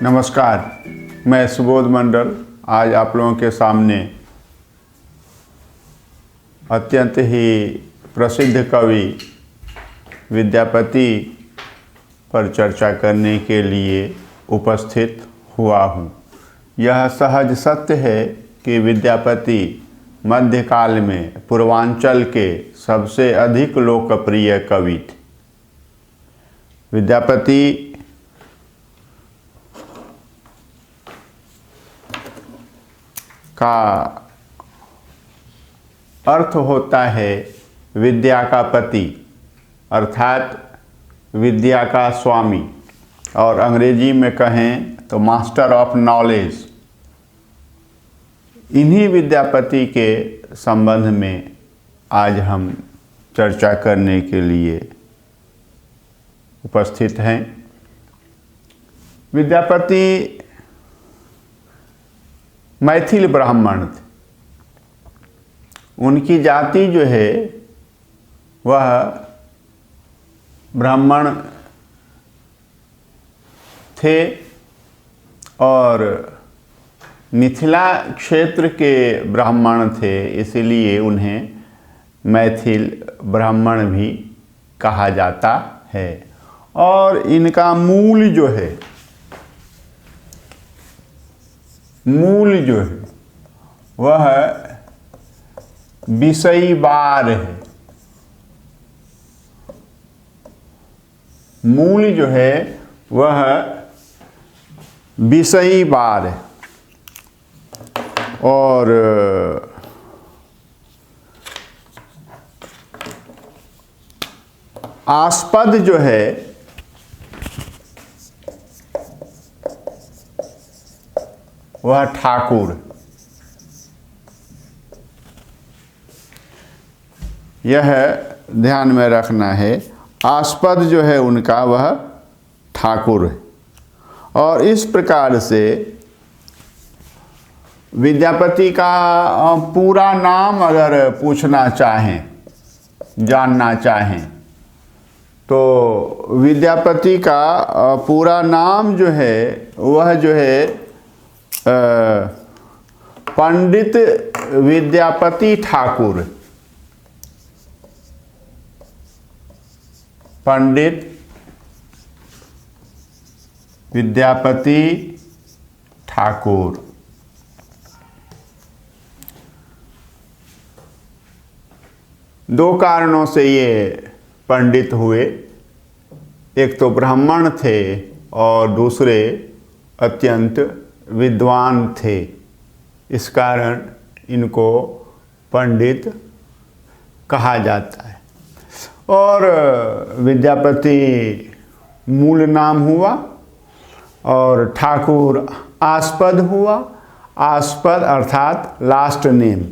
नमस्कार, मैं सुबोध मंडल आज आप लोगों के सामने अत्यंत ही प्रसिद्ध कवि विद्यापति पर चर्चा करने के लिए उपस्थित हुआ हूँ। यह सहज सत्य है कि विद्यापति मध्यकाल में पूर्वांचल के सबसे अधिक लोकप्रिय कवि थे। विद्यापति का अर्थ होता है विद्या का पति, अर्थात विद्या का स्वामी, और अंग्रेजी में कहें तो मास्टर ऑफ नॉलेज। इन्हीं विद्यापति के संबंध में आज हम चर्चा करने के लिए उपस्थित हैं। विद्यापति मैथिल ब्राह्मण थे। उनकी जाति जो है वह ब्राह्मण थे और मिथिला क्षेत्र के ब्राह्मण थे, इसलिए उन्हें मैथिल ब्राह्मण भी कहा जाता है। और इनका मूल जो है वह विषयीवार है। मूल जो है वह विषयीवार है और आस्पद जो है वह ठाकुर। यह ध्यान में रखना है, आस्पद जो है उनका वह ठाकुर है। और इस प्रकार से विद्यापति का पूरा नाम अगर पूछना चाहें, जानना चाहें, तो विद्यापति का पूरा नाम जो है वह जो है पंडित विद्यापति ठाकुर। पंडित विद्यापति ठाकुर। दो कारणों से ये पंडित हुए, एक तो ब्राह्मण थे और दूसरे अत्यंत विद्वान थे। इस कारण इनको पंडित कहा जाता है। और विद्यापति मूल नाम हुआ और ठाकुर आस्पद हुआ। आस्पद अर्थात लास्ट नेम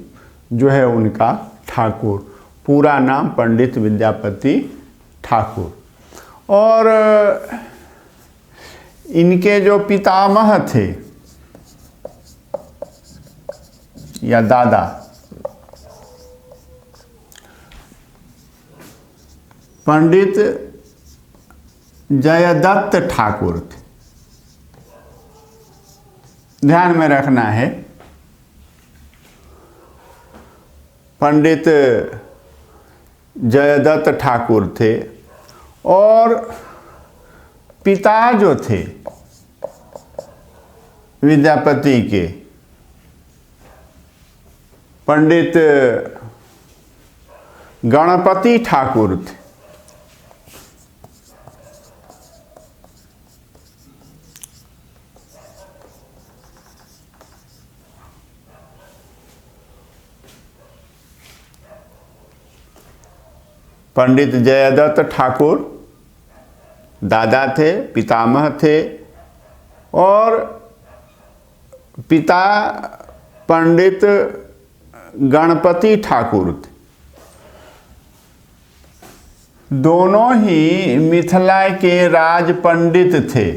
जो है उनका ठाकुर। पूरा नाम पंडित विद्यापति ठाकुर। और इनके जो पितामह थे या दादा, पंडित जयदत्त ठाकुर थे। ध्यान में रखना है, पंडित जयदत्त ठाकुर थे और पिता जो थे विद्यापति के, पंडित गणपति ठाकुर थे। पंडित जयदत्त ठाकुर दादा थे, पितामह थे, और पिता पंडित गणपति ठाकुर थे। दोनों ही मिथिला के राज पंडित थे।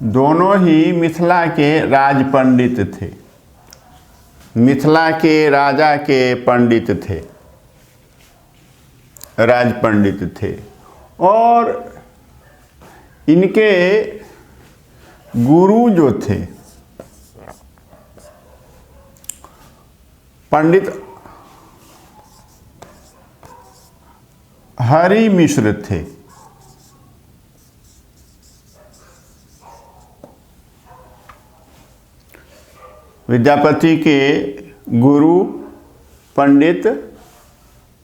दोनों ही मिथिला के राज पंडित थे, मिथिला के राजा के पंडित थे। राज पंडित थे और इनके गुरु जो थे पंडित हरि मिश्र थे। विद्यापति के गुरु पंडित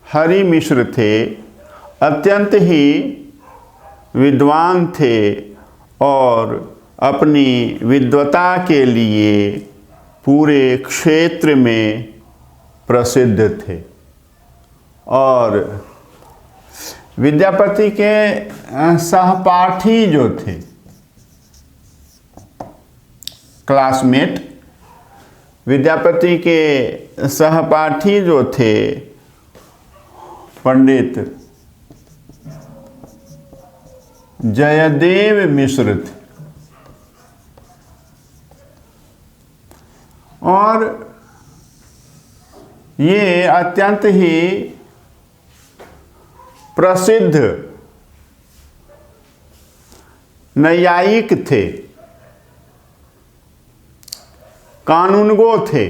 हरि मिश्र थे, अत्यंत ही विद्वान थे और अपनी विद्वता के लिए पूरे क्षेत्र में प्रसिद्ध थे। और विद्यापति के सहपाठी जो थे, क्लासमेट, विद्यापति के सहपाठी जो थे पंडित जयदेव मिश्र थे। और ये अत्यंत ही प्रसिद्ध नैयायिक थे, कानूनगो थे।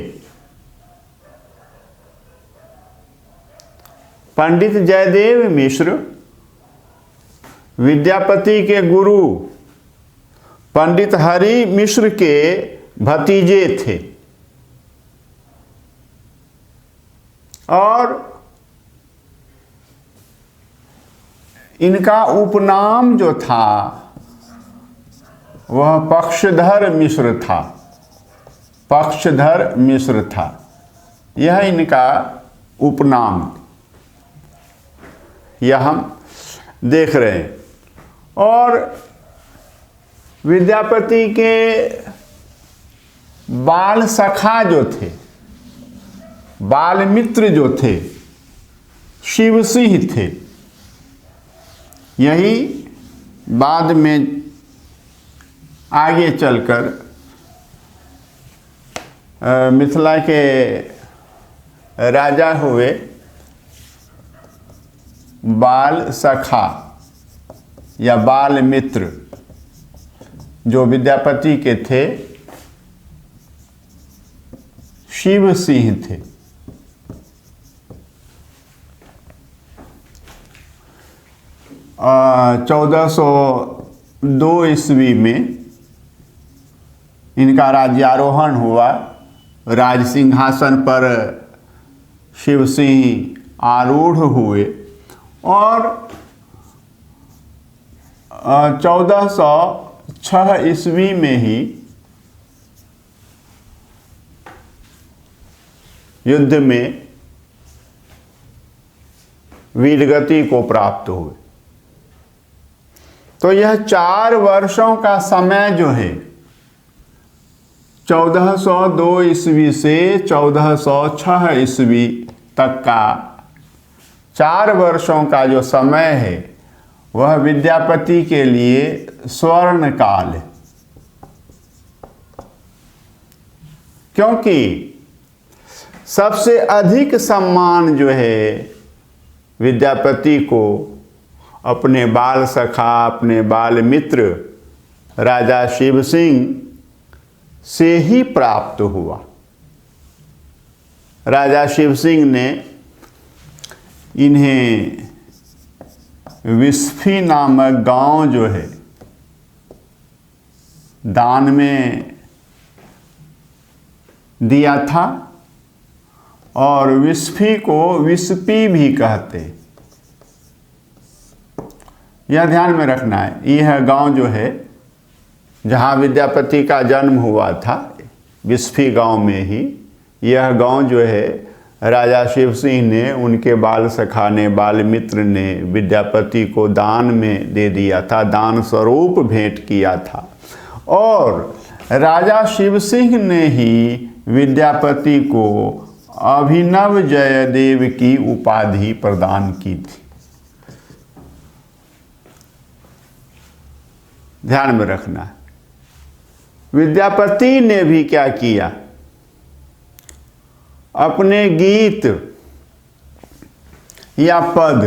पंडित जयदेव मिश्र विद्यापति के गुरु पंडित हरि मिश्र के भतीजे थे और इनका उपनाम जो था वह पक्षधर मिश्र था। पक्षधर मिश्र था, यह इनका उपनाम, यह हम देख रहे हैं। और विद्यापति के बाल सखा जो थे, बाल मित्र जो थे, शिव सिंह थे। यही बाद में आगे चलकर मिथिला के राजा हुए बाल सखा या बाल मित्र, जो विद्यापति के थे शिव सिंह थे। आ 1402 ईस्वी में इनका राज्यारोहण हुआ। राज सिंहासन पर शिव सिंह आरूढ़ हुए और 1406 ईस्वी में ही युद्ध में वीरगति को प्राप्त हुए। तो यह 4 वर्षों का समय जो है, 1402 ईस्वी से 1406 ईस्वी तक का 4 वर्षों का जो समय है, वह विद्यापति के लिए स्वर्ण काल है। क्योंकि सबसे अधिक सम्मान जो है विद्यापति को अपने बाल सखा, अपने बाल मित्र राजा शिव सिंह से ही प्राप्त हुआ। राजा शिव सिंह ने इन्हें विस्फी नामक गांव जो है दान में दिया था और विस्फी को विस्पी भी कहते। यह ध्यान में रखना है। यह गांव जो है जहाँ विद्यापति का जन्म हुआ था, विस्फी गांव में ही यह गांव जो है राजा शिव सिंह ने, उनके बाल सखा ने, बाल मित्र ने विद्यापति को दान में दे दिया था, दान स्वरूप भेंट किया था। और राजा शिव सिंह ने ही विद्यापति को अभिनव जयदेव की उपाधि प्रदान की थी। ध्यान में रखना है। विद्यापति ने भी क्या किया, अपने गीत या पद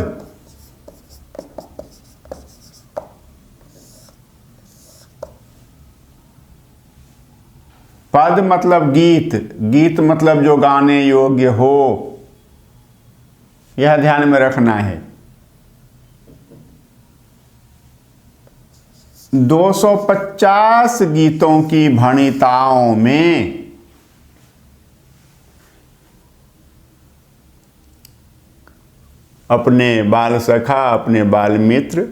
पद मतलब गीत, गीत मतलब जो गाने योग्य हो, यह ध्यान में रखना है। 250 गीतों की भणिताओं में अपने बाल सखा, अपने बाल मित्र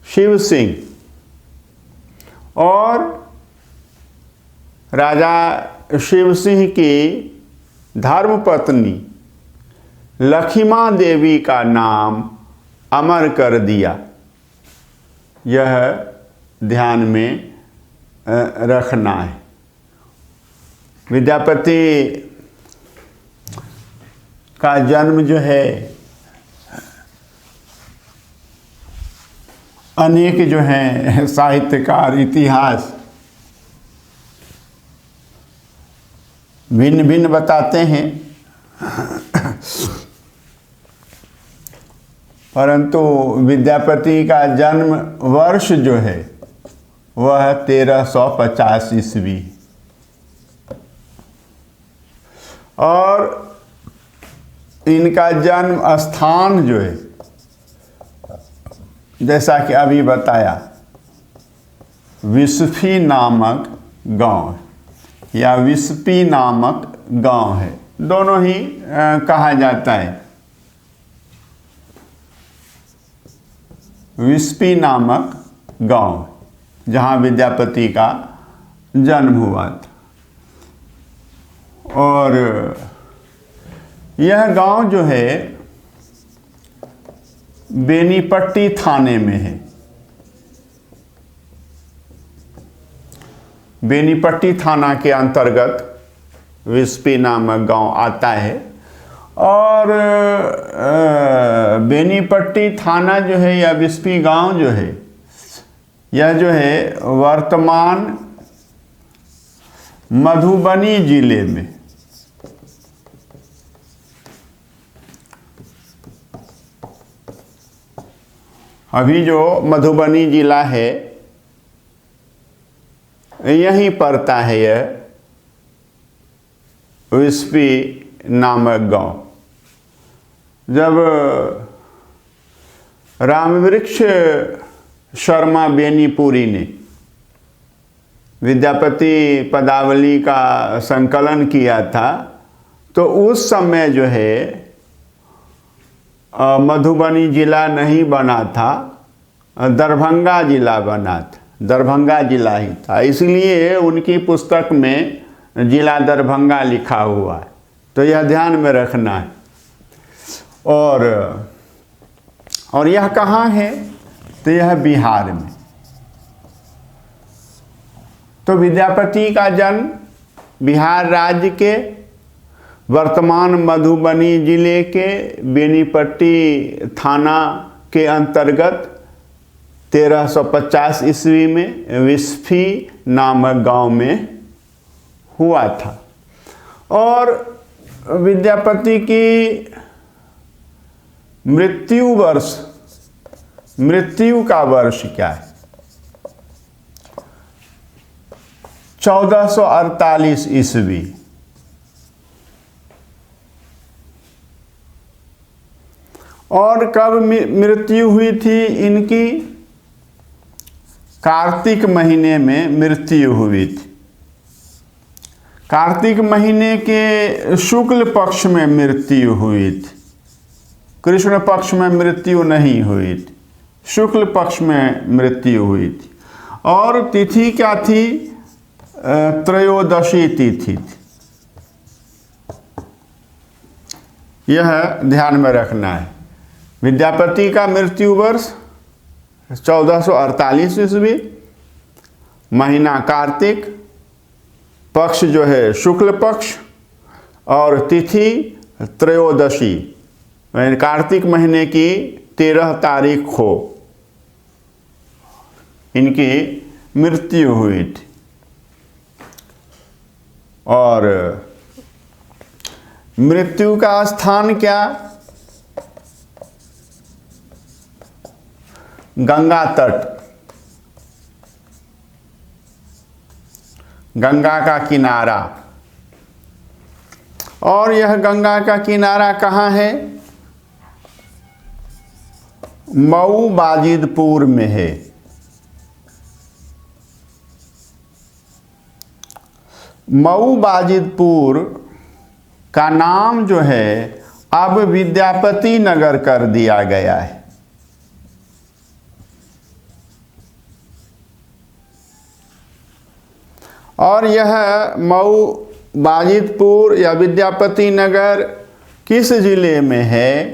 शिव सिंह और राजा शिव सिंह की धर्मपत्नी लखीमा देवी का नाम अमर कर दिया, यह ध्यान में रखना है। विद्यापति का जन्म जो है अनेक जो हैं साहित्यकार, इतिहास भिन्न भिन्न बताते हैं, परंतु विद्यापति का जन्म वर्ष जो है वह 1350 ईस्वी और इनका जन्म स्थान जो है, जैसा कि अभी बताया, विस्फी नामक गांव या विस्फी नामक गांव है, दोनों ही कहा जाता है। विस्फी नामक गांव जहां विद्यापति का जन्म हुआ था, और यह गांव जो है बेनीपट्टी थाने में है। बेनीपट्टी थाना के अंतर्गत विस्फी नामक गांव आता है, और बेनीपट्टी थाना जो है या विस्फी गांव जो है, यह जो है वर्तमान मधुबनी जिले में, अभी जो मधुबनी जिला है यहीं पड़ता है यह विस्फी नामक गांव। जब रामवृक्ष शर्मा बेनीपुरी ने विद्यापति पदावली का संकलन किया था, तो उस समय जो है मधुबनी जिला नहीं बना था, दरभंगा जिला बना था, दरभंगा जिला ही था, इसलिए उनकी पुस्तक में जिला दरभंगा लिखा हुआ है, तो यह ध्यान में रखना है। और यह कहाँ है? तो यह बिहार में। तो विद्यापति का जन्म बिहार राज्य के वर्तमान मधुबनी जिले के बेनीपट्टी थाना के अंतर्गत 1350 ईस्वी में विस्फी नामक गांव में हुआ था। और विद्यापति की मृत्यु का वर्ष क्या है? 1448 ईस्वी। और कब मृत्यु हुई थी इनकी? कार्तिक महीने में मृत्यु हुई थी। कार्तिक महीने के शुक्ल पक्ष में मृत्यु हुई थी, कृष्ण पक्ष में मृत्यु नहीं हुई थी, शुक्ल पक्ष में मृत्यु हुई थी। और तिथि क्या थी? त्रयोदशी तिथि थी। यह ध्यान में रखना है। विद्यापति का मृत्यु वर्ष 1448 ईस्वी, महीना कार्तिक, पक्ष जो है शुक्ल पक्ष, और तिथि त्रयोदशी, कार्तिक महीने की 13 तारीख को इनकी मृत्यु हुई थी। और मृत्यु का स्थान क्या? गंगा तट। गंगा का किनारा। और यह गंगा का किनारा कहाँ है? मऊ बाजिदपुर में है। मऊ बाजिदपुर का नाम जो है अब विद्यापति नगर कर दिया गया है। और यह मऊ बाजिदपुर या विद्यापति नगर किस जिले में है?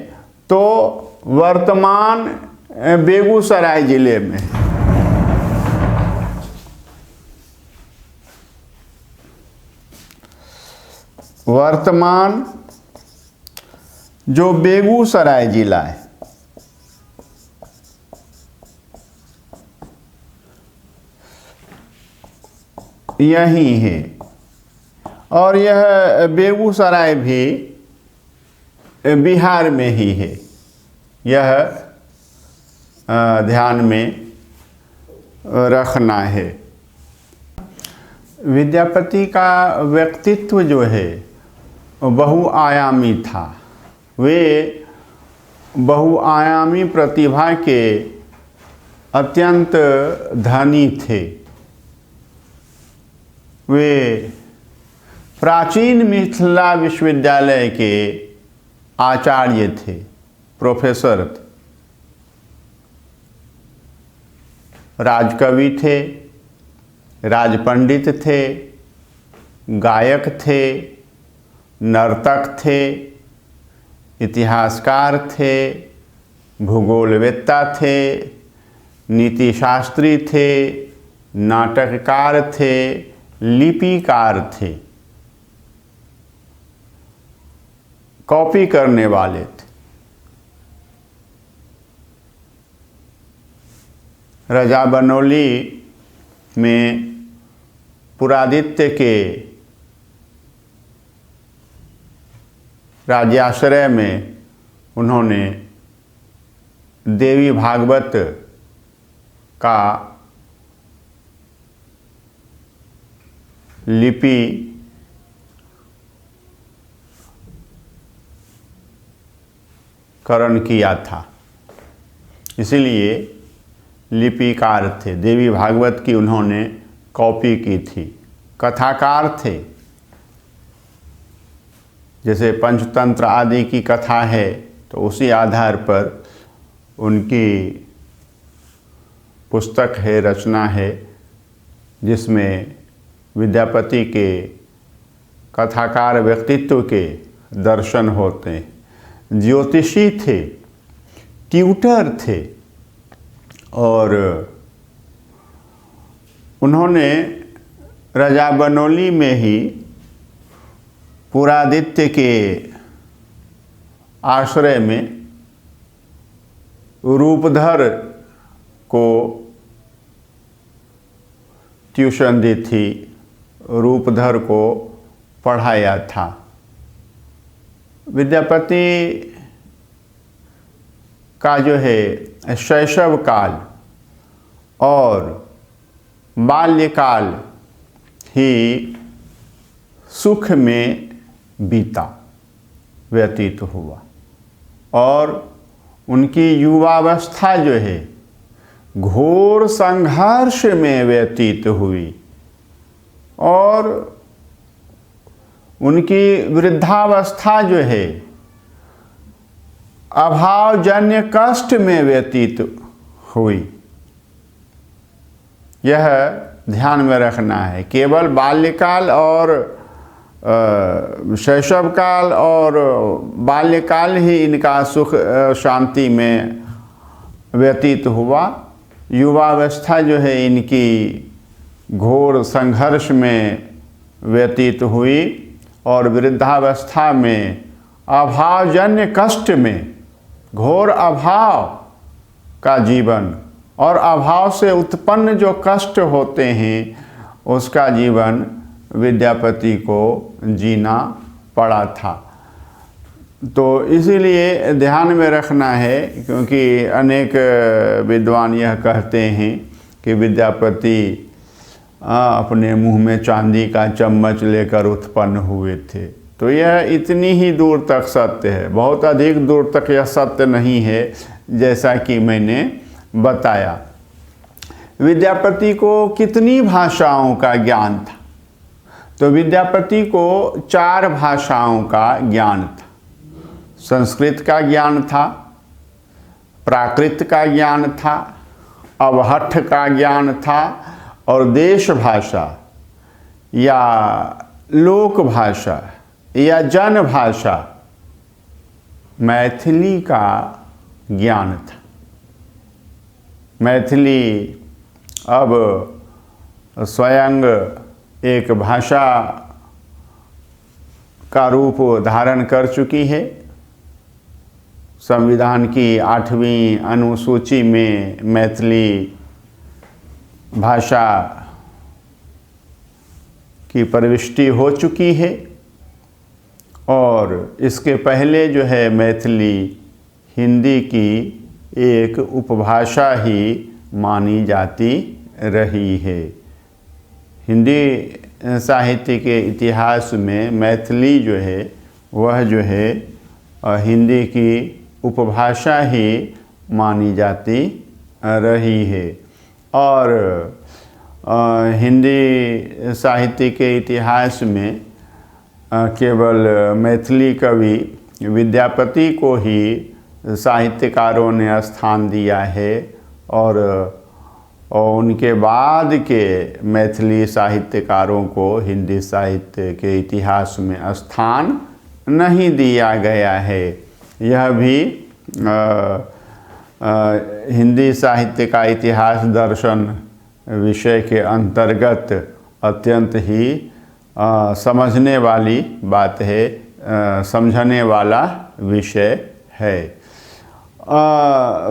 तो वर्तमान बेगूसराय जिले में है। वर्तमान जो बेगूसराय जिला है, यही है। और यह बेगूसराय भी बिहार में ही है। यह ध्यान में रखना है। विद्यापति का व्यक्तित्व जो है बहुआयामी था। वे बहुआयामी प्रतिभा के अत्यंत धनी थे। वे प्राचीन मिथिला विश्वविद्यालय के आचार्य थे, प्रोफेसर थे, राजकवि थे, राजपंडित थे, गायक थे, नर्तक थे, इतिहासकार थे, भूगोलवेत्ता थे, नीतिशास्त्री थे, नाटककार थे, लिपिकार थे, कॉपी करने वाले थे। रजा बनौली में पुरादित्य के राज्याश्रय में उन्होंने देवी भागवत का लिपि करण किया था, इसलिए लिपिकार थे। देवी भागवत की उन्होंने कॉपी की थी। कथाकार थे, जैसे पंचतंत्र आदि की कथा है तो उसी आधार पर उनकी पुस्तक है, रचना है, जिसमें विद्यापति के कथाकार व्यक्तित्व के दर्शन होते हैं। ज्योतिषी थे, ट्यूटर थे, और उन्होंने रजा बनौली में ही पुरादित्य के आश्रय में रूपधर को ट्यूशन दी थी, रूपधर को पढ़ाया था। विद्यापति का जो है शैशव काल और बाल्यकाल ही सुख में बीता, व्यतीत हुआ, और उनकी युवावस्था जो है घोर संघर्ष में व्यतीत हुई, और उनकी वृद्धावस्था जो है अभावजन्य कष्ट में व्यतीत हुई। यह ध्यान में रखना है। केवल बाल्यकाल और शैशवकाल और बाल्यकाल ही इनका सुख शांति में व्यतीत हुआ। युवावस्था जो है इनकी घोर संघर्ष में व्यतीत हुई, और वृद्धावस्था में अभावजन्य कष्ट में, घोर अभाव का जीवन और अभाव से उत्पन्न जो कष्ट होते हैं उसका जीवन विद्यापति को जीना पड़ा था। तो इसीलिए ध्यान में रखना है, क्योंकि अनेक विद्वान यह कहते हैं कि विद्यापति अपने मुंह में चांदी का चम्मच लेकर उत्पन्न हुए थे। तो यह इतनी ही दूर तक सत्य है, बहुत अधिक दूर तक यह सत्य नहीं है जैसा कि मैंने बताया। विद्यापति को कितनी भाषाओं का ज्ञान था? तो विद्यापति को 4 भाषाओं का ज्ञान था। संस्कृत का ज्ञान था, प्राकृत का ज्ञान था, अवहट्ठ का ज्ञान था और देश भाषा या लोक भाषा या जन भाषा मैथिली का ज्ञान था। मैथिली अब स्वयं एक भाषा का रूप धारण कर चुकी है। संविधान की 8वीं अनुसूची में मैथिली भाषा की प्रविष्टि हो चुकी है और इसके पहले जो है मैथिली हिंदी की एक उपभाषा ही मानी जाती रही है। हिंदी साहित्य के इतिहास में मैथिली जो है वह जो है हिंदी की उपभाषा ही मानी जाती रही है। और हिंदी साहित्य के इतिहास में केवल मैथिली कवि विद्यापति को ही साहित्यकारों ने स्थान दिया है और उनके बाद के मैथिली साहित्यकारों को हिंदी साहित्य के इतिहास में स्थान नहीं दिया गया है। यह भी हिंदी साहित्य का इतिहास दर्शन विषय के अंतर्गत अत्यंत ही समझने वाली बात है, समझने वाला विषय है।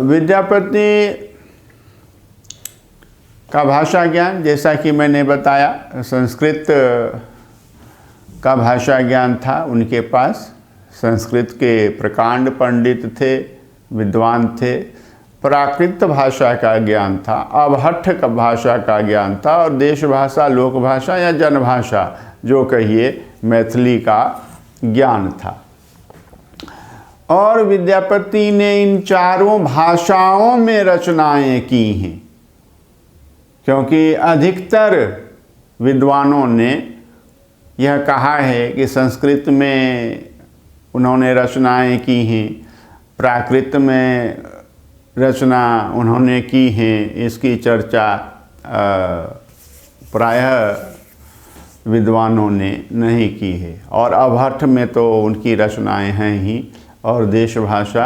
विद्यापति का भाषा ज्ञान, जैसा कि मैंने बताया, संस्कृत का भाषा ज्ञान था उनके पास। संस्कृत के प्रकांड पंडित थे, विद्वान थे। प्राकृत भाषा का ज्ञान था, अवहट्ठ का भाषा का ज्ञान था और देश भाषा, लोक भाषा या जनभाषा जो कहिए मैथिली का ज्ञान था। और विद्यापति ने इन 4 भाषाओं में रचनाएं की हैं, क्योंकि अधिकतर विद्वानों ने यह कहा है कि संस्कृत में उन्होंने रचनाएं की हैं, प्राकृत में रचना उन्होंने की हैं। इसकी चर्चा प्रायः विद्वानों ने नहीं की है। और अवहट्ठ में तो उनकी रचनाएं हैं ही, और देश भाषा,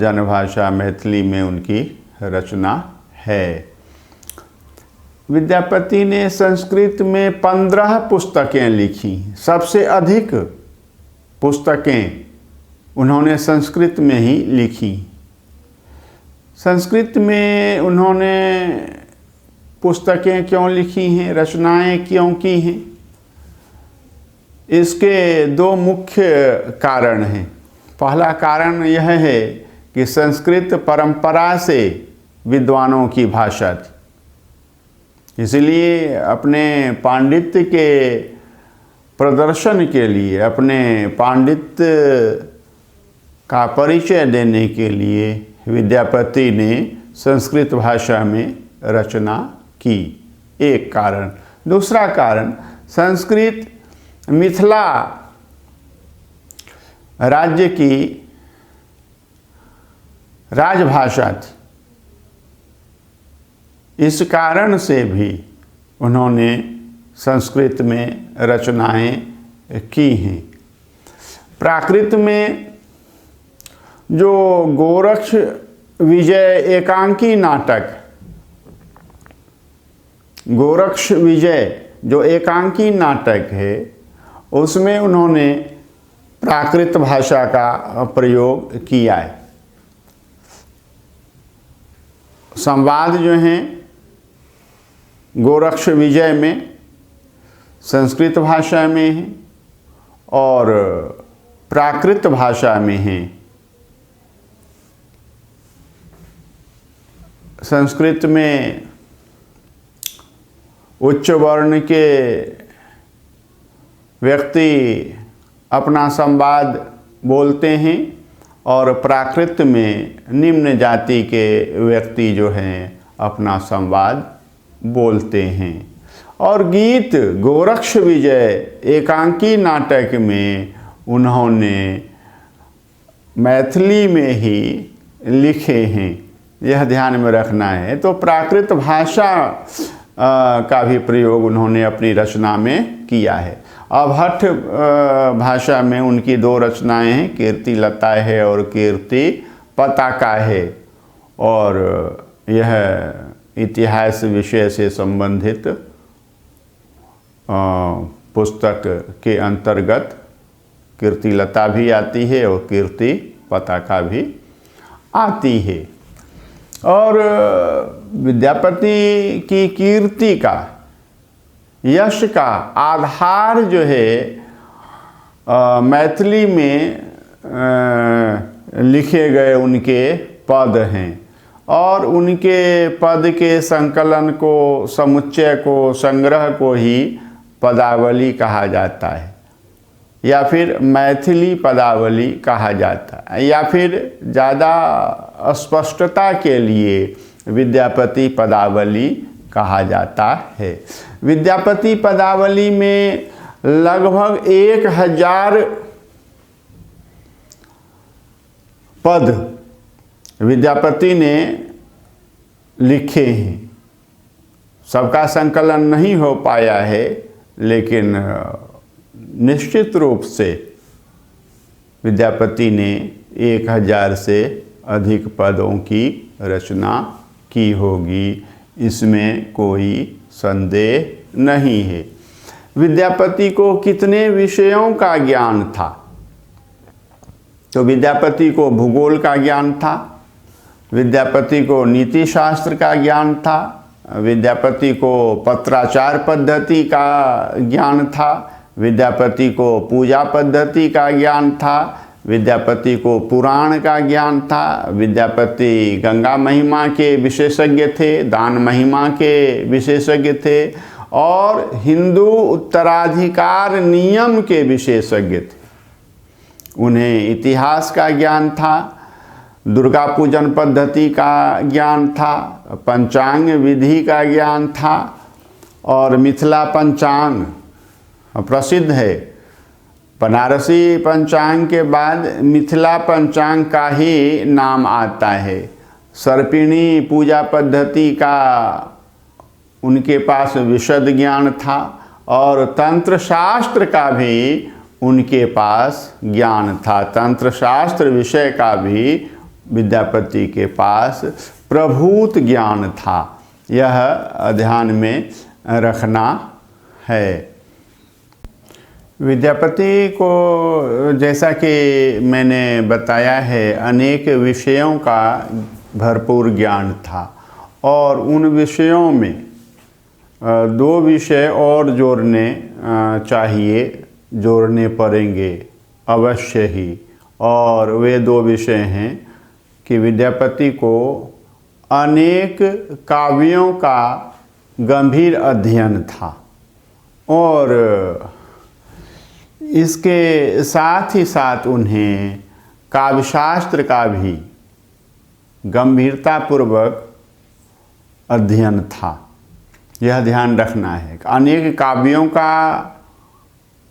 जनभाषा मैथिली में उनकी रचना है। विद्यापति ने संस्कृत में 15 पुस्तकें लिखी। सबसे अधिक पुस्तकें उन्होंने संस्कृत में ही लिखी। संस्कृत में उन्होंने पुस्तकें क्यों लिखी हैं, रचनाएं क्यों की हैं? इसके 2 मुख्य कारण हैं। पहला कारण यह है कि संस्कृत परंपरा से विद्वानों की भाषा थी, इसलिए अपने पांडित्य के प्रदर्शन के लिए, अपने पांडित्य का परिचय देने के लिए विद्यापति ने संस्कृत भाषा में रचना की, एक कारण। दूसरा कारण, संस्कृत मिथिला राज्य की राजभाषा थी। इस कारण से भी उन्होंने संस्कृत में रचनाएं की हैं। प्राकृत में जो गोरक्ष विजय एकांकी नाटक, गोरक्ष विजय जो एकांकी नाटक है, उसमें उन्होंने प्राकृत भाषा का प्रयोग किया है। संवाद जो हैं गोरक्ष विजय में संस्कृत भाषा में है और प्राकृत भाषा में है। संस्कृत में उच्च वर्ण के व्यक्ति अपना संवाद बोलते हैं और प्राकृत में निम्न जाति के व्यक्ति जो हैं अपना संवाद बोलते हैं। और गीत गोरक्ष विजय एकांकी नाटक में उन्होंने मैथिली में ही लिखे हैं, यह ध्यान में रखना है। तो प्राकृत भाषा का भी प्रयोग उन्होंने अपनी रचना में किया है। अभट्ट भाषा में उनकी 2 रचनाएं हैं, कीर्ति लता है और कीर्ति पताका है, और यह इतिहास विषय से संबंधित पुस्तक के अंतर्गत कीर्ति लता भी आती है और कीर्ति पताका भी आती है। और विद्यापति की कीर्ति का, यश का आधार जो है मैथिली में लिखे गए उनके पद हैं, और उनके पद के संकलन को, समुच्चय को, संग्रह को ही पदावली कहा जाता है, या फिर मैथिली पदावली कहा जाता है, या फिर ज़्यादा स्पष्टता के लिए विद्यापति पदावली कहा जाता है। विद्यापति पदावली में लगभग 1000 पद विद्यापति ने लिखे हैं। सबका संकलन नहीं हो पाया है, लेकिन निश्चित रूप से विद्यापति ने 1000 से अधिक पदों की रचना की होगी, इसमें कोई संदेह नहीं है। विद्यापति को कितने विषयों का ज्ञान था? तो विद्यापति को भूगोल का ज्ञान था, विद्यापति को नीति शास्त्र का ज्ञान था, विद्यापति को पत्राचार पद्धति का ज्ञान था, विद्यापति को पूजा पद्धति का ज्ञान था, विद्यापति को पुराण का ज्ञान था, विद्यापति गंगा महिमा के विशेषज्ञ थे, दान महिमा के विशेषज्ञ थे, और हिंदू उत्तराधिकार नियम के विशेषज्ञ थे। उन्हें इतिहास का ज्ञान था, दुर्गा पूजन पद्धति का ज्ञान था, पंचांग विधि का ज्ञान था, और मिथिला पंचांग प्रसिद्ध है। बनारसी पंचांग के बाद मिथिला पंचांग का ही नाम आता है। सर्पिणी पूजा पद्धति का उनके पास विशद ज्ञान था, और तंत्र शास्त्र का भी उनके पास ज्ञान था। तंत्र शास्त्र विषय का भी विद्यापति के पास प्रभूत ज्ञान था। यह ध्यान में रखना है। विद्यापति को, जैसा कि मैंने बताया है, अनेक विषयों का भरपूर ज्ञान था, और उन विषयों में 2 विषय और जोड़ने पड़ेंगे अवश्य ही। और वे 2 विषय हैं कि विद्यापति को अनेक काव्यों का गंभीर अध्ययन था, और इसके साथ ही साथ उन्हें काव्यशास्त्र का भी गंभीरतापूर्वक अध्ययन था। यह ध्यान रखना है। अनेक काव्यों का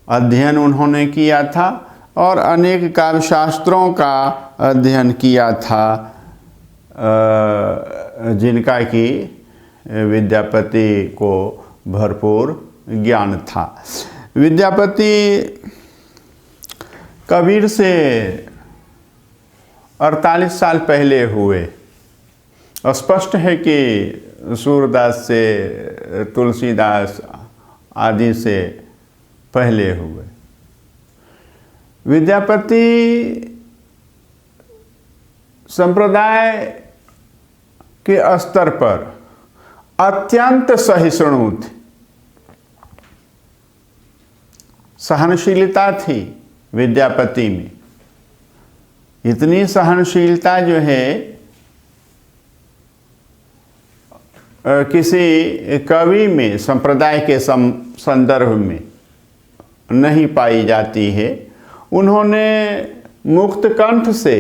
अध्ययन उन्होंने किया था, और अनेक काव्यशास्त्रों का अध्ययन किया था, जिनका कि विद्यापति को भरपूर ज्ञान था। विद्यापति कबीर से 48 साल पहले हुए। स्पष्ट है कि सूरदास से, तुलसीदास आदि से पहले हुए। विद्यापति संप्रदाय के स्तर पर अत्यंत सहिष्णु थे। सहनशीलता थी विद्यापति में। इतनी सहनशीलता जो है किसी कवि में संप्रदाय के संदर्भ में नहीं पाई जाती है। उन्होंने मुक्त कंठ से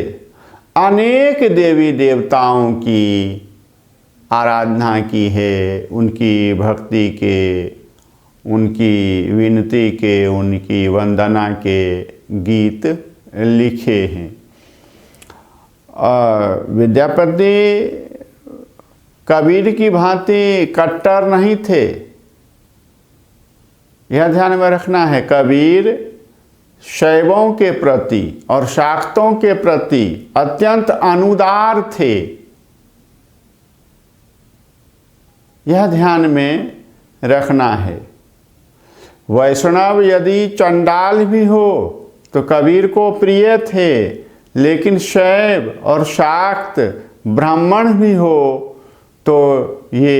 अनेक देवी देवताओं की आराधना की है, उनकी भक्ति के, उनकी विनती के, उनकी वंदना के गीत लिखे हैं। विद्यापति कबीर की भांति कट्टर नहीं थे, यह ध्यान में रखना है। कबीर शैवों के प्रति और शाक्तों के प्रति अत्यंत अनुदार थे, यह ध्यान में रखना है। वैष्णव यदि चंडाल भी हो तो कबीर को प्रिय थे, लेकिन शैव और शाक्त ब्राह्मण भी हो तो ये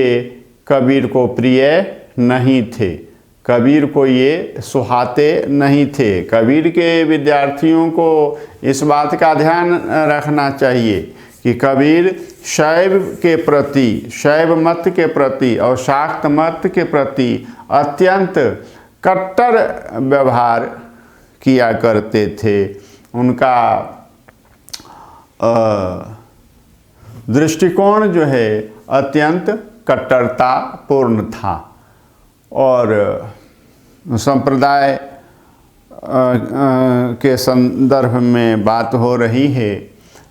कबीर को प्रिय नहीं थे, कबीर को ये सुहाते नहीं थे। कबीर के विद्यार्थियों को इस बात का ध्यान रखना चाहिए कि कबीर शैव के प्रति, शैव मत के प्रति और शाक्त मत के प्रति अत्यंत कट्टर व्यवहार किया करते थे। उनका दृष्टिकोण जो है अत्यंत कट्टरता पूर्ण था। और संप्रदाय के संदर्भ में बात हो रही है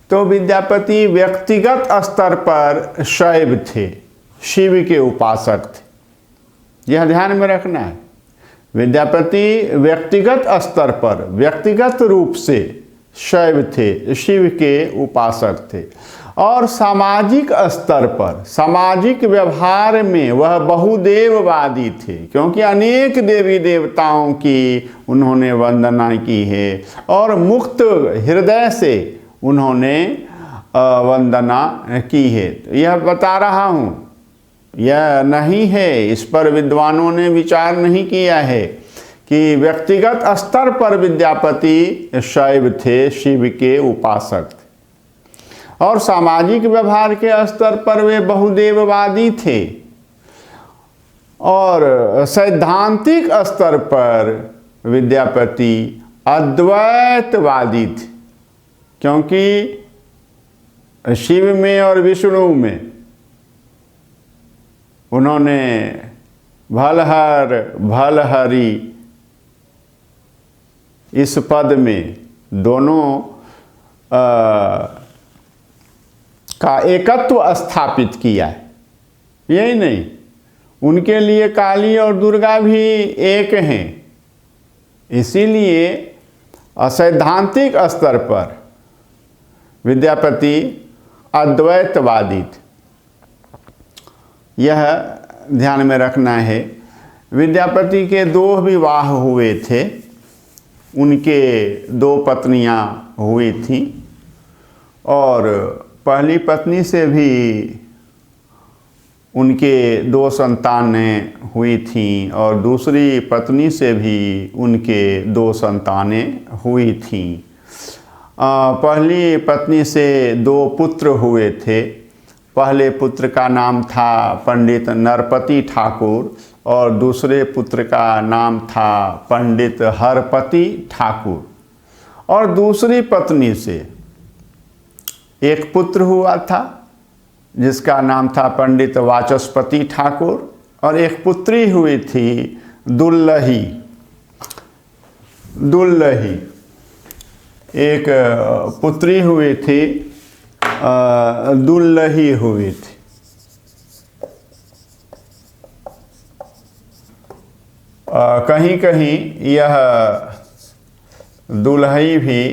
तो विद्यापति व्यक्तिगत स्तर पर शैव थे, शिव के उपासक थे, यह ध्यान में रखना है। विद्यापति व्यक्तिगत स्तर पर, व्यक्तिगत रूप से शैव थे, शिव के उपासक थे। और सामाजिक स्तर पर, सामाजिक व्यवहार में वह बहुदेववादी थे, क्योंकि अनेक देवी देवताओं की उन्होंने वंदना की है और मुक्त हृदय से उन्होंने वंदना की है। यह बता रहा हूँ, यह नहीं है, इस पर विद्वानों ने विचार नहीं किया है कि व्यक्तिगत स्तर पर विद्यापति शैव थे, शिव के उपासक थे, और सामाजिक व्यवहार के स्तर पर वे बहुदेववादी थे। और सैद्धांतिक स्तर पर विद्यापति अद्वैतवादी थे, क्योंकि शिव में और विष्णु में उन्होंने भलहर भलहरी इस पद में दोनों का एकत्व स्थापित किया है। यही नहीं, उनके लिए काली और दुर्गा भी एक हैं। इसीलिए सैद्धांतिक स्तर पर विद्यापति अद्वैतवादी थे, यह ध्यान में रखना है। विद्यापति के 2 विवाह हुए थे, उनके 2 पत्नियां हुई थीं, और पहली पत्नी से भी उनके 2 संतानें हुई थीं और दूसरी पत्नी से भी उनके 2 संतानें हुई थीं। पहली पत्नी से 2 पुत्र हुए थे। पहले पुत्र का नाम था पंडित नरपति ठाकुर और दूसरे पुत्र का नाम था पंडित हरपति ठाकुर। और दूसरी पत्नी से एक पुत्र हुआ था जिसका नाम था पंडित वाचस्पति ठाकुर, और एक पुत्री हुई थी दुल्लही। एक पुत्री हुई थी, दुल्लही हुई थी। कहीं कहीं यह दुल्हई भी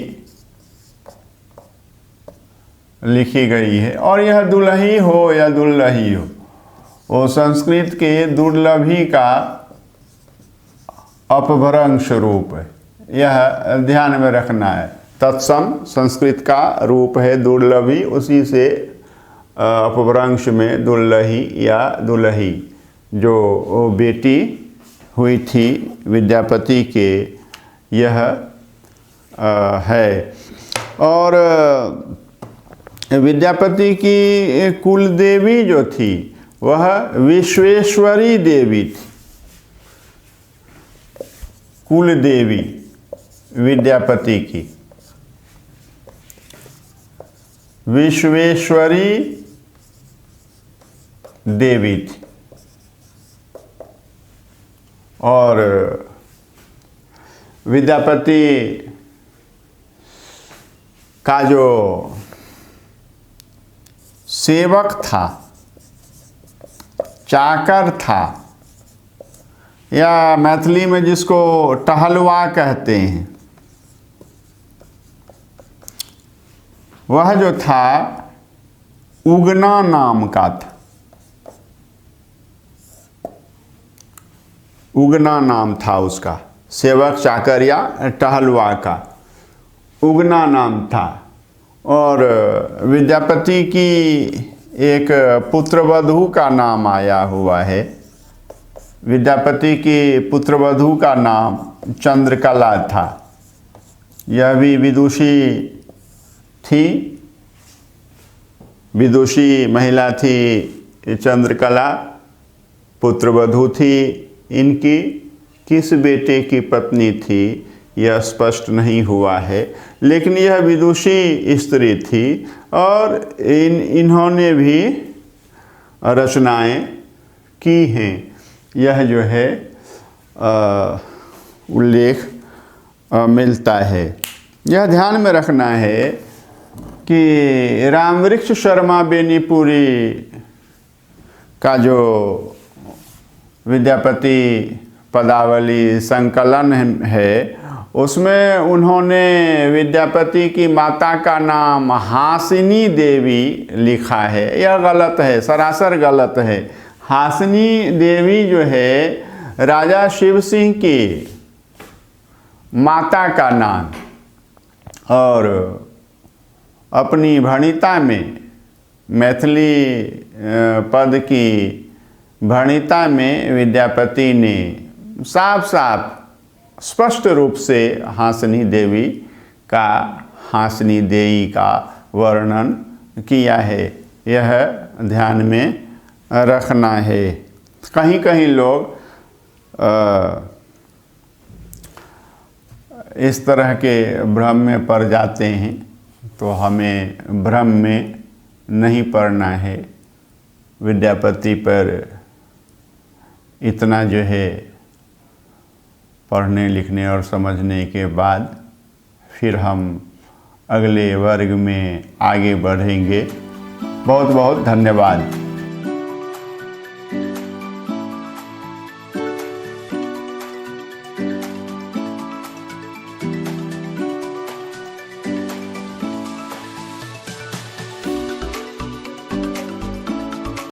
लिखी गई है, और यह दुल्ही हो या दुल्लही हो, वो संस्कृत के दुर्लभी का अपभ्रंश रूप है, यह ध्यान में रखना है। तत्सम संस्कृत का रूप है दुर्लभी, उसी से अपभ्रंश में दुल्लही या दुल्ही जो बेटी हुई थी विद्यापति के, यह है। और विद्यापति की कुल देवी जो थी वह विश्वेश्वरी देवी थी, कुल देवी विद्यापति की। विश्वेश्वरी देवी थी और विद्यापति का जो सेवक था, चाकर था, या मैथिली में जिसको टहलवा कहते हैं, वह जो था उगना नाम का था। उगना नाम था उसका, सेवक चाकर या टहलवा का उगना नाम था। और विद्यापति की एक पुत्रवधू का नाम आया हुआ है। विद्यापति की पुत्रवधू का नाम चंद्रकला था। यह भी विदुषी थी, विदुषी महिला थी चंद्रकला, पुत्रवधू थी इनकी। किस बेटे की पत्नी थी यह स्पष्ट नहीं हुआ है, लेकिन यह विदुषी स्त्री थी और इन्होंने भी रचनाएं की हैं। यह जो है उल्लेख मिलता है। यह ध्यान में रखना है कि रामवृक्ष शर्मा बेनीपुरी का जो विद्यापति पदावली संकलन है, उसमें उन्होंने विद्यापति की माता का नाम हासिनी देवी लिखा है। यह गलत है, सरासर गलत है। हासिनी देवी जो है राजा शिव सिंह की माता का नाम, और अपनी भणिता में, मैथिली पद की भणिता में विद्यापति ने साफ साफ स्पष्ट रूप से हासिनी देवी का, हासिनी देई का वर्णन किया है। यह ध्यान में रखना है। कहीं कहीं लोग इस तरह के भ्रम में पड़ जाते हैं, तो हमें भ्रम में नहीं पड़ना है। विद्यापति पर इतना जो है पढ़ने लिखने और समझने के बाद फिर हम अगले वर्ग में आगे बढ़ेंगे। बहुत बहुत धन्यवाद।